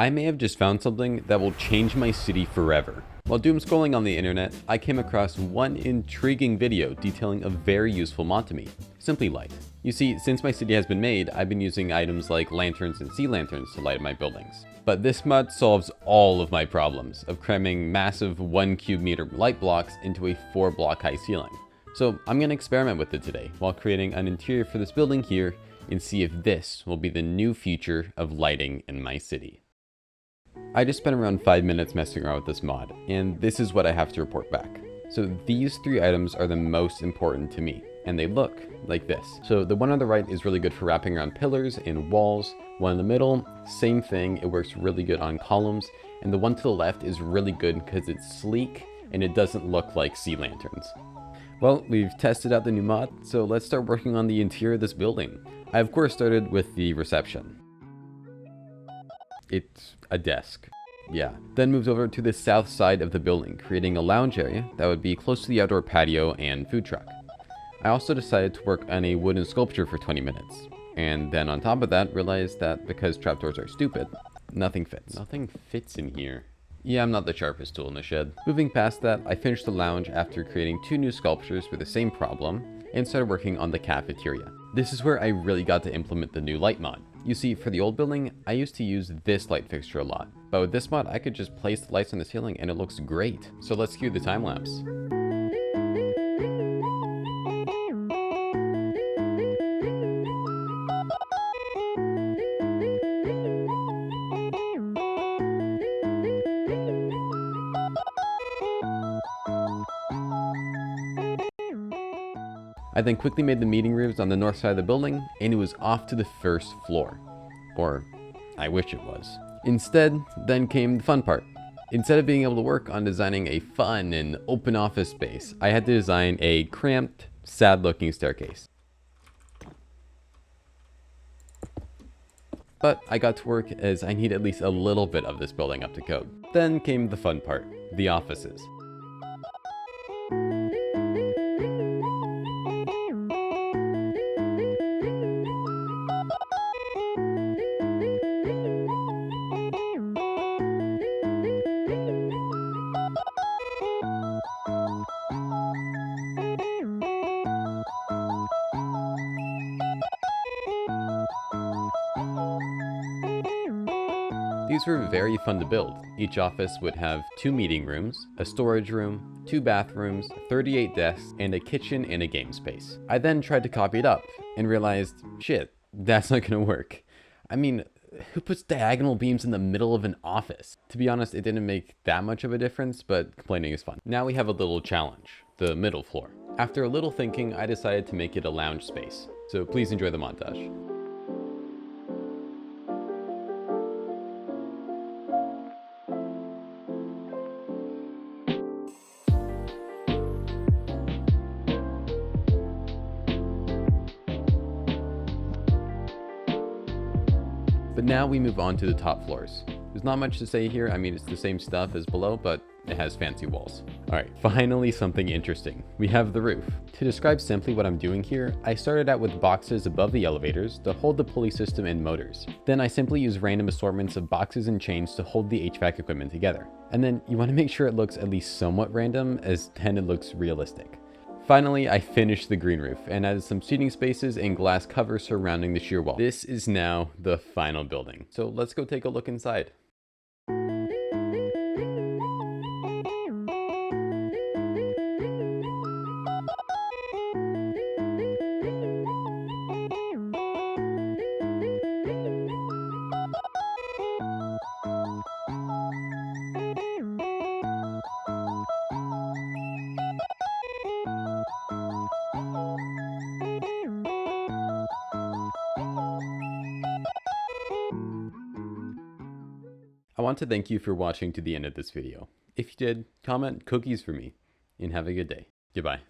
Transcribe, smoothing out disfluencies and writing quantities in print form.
I may have just found something that will change my city forever. While doom scrolling on the internet, I came across one intriguing video detailing a very useful mod to me, Simply Light. You see, since my city has been made, I've been using items like lanterns and sea lanterns to light my buildings. But this mod solves all of my problems of cramming massive 1 cube meter light blocks into a 4 block high ceiling. So I'm going to experiment with it today while creating an interior for this building here and see if this will be the new feature of lighting in my city. I just spent around 5 minutes messing around with this mod, and this is what I have to report back. So these 3 items are the most important to me, and they look like this. So the one on the right is really good for wrapping around pillars and walls. One in the middle, same thing, it works really good on columns. And the one to the left is really good because it's sleek and it doesn't look like sea lanterns. Well, we've tested out the new mod, so let's start working on the interior of this building. I of course started with the reception. It's a desk. Yeah. Then moved over to the south side of the building, creating a lounge area that would be close to the outdoor patio and food truck. I also decided to work on a wooden sculpture for 20 minutes. And then on top of that, realized that because trapdoors are stupid, nothing fits. Nothing fits in here. Yeah, I'm not the sharpest tool in the shed. Moving past that, I finished the lounge after creating 2 new sculptures for the same problem and started working on the cafeteria. This is where I really got to implement the new light mod. You see, for the old building, I used to use this light fixture a lot, but with this mod, I could just place the lights on the ceiling and it looks great. So let's cue the time lapse. I then quickly made the meeting rooms on the north side of the building, and it was off to the first floor. Or, I wish it was. Instead, then came the fun part. Instead of being able to work on designing a fun and open office space, I had to design a cramped, sad-looking staircase. But I got to work as I need at least a little bit of this building up to code. Then came the fun part, the offices. These were very fun to build. Each office would have 2 meeting rooms, a storage room, 2 bathrooms, 38 desks, and a kitchen and a game space. I then tried to copy it up and realized, shit, that's not gonna work. I mean, who puts diagonal beams in the middle of an office? To be honest, it didn't make that much of a difference, but complaining is fun. Now we have a little challenge, the middle floor. After a little thinking, I decided to make it a lounge space. So please enjoy the montage. But now we move on to the top floors. There's not much to say here. I mean, it's the same stuff as below, but it has fancy walls. All right, finally something interesting. We have the roof. To describe simply what I'm doing here, I started out with boxes above the elevators to hold the pulley system and motors. Then I simply use random assortments of boxes and chains to hold the HVAC equipment together. And then you want to make sure it looks at least somewhat random, as then it looks realistic. Finally, I finished the green roof and added some seating spaces and glass cover surrounding the shear wall. This is now the final building. So let's go take a look inside. I want to thank you for watching to the end of this video. If you did, comment cookies for me, and have a good day. Goodbye.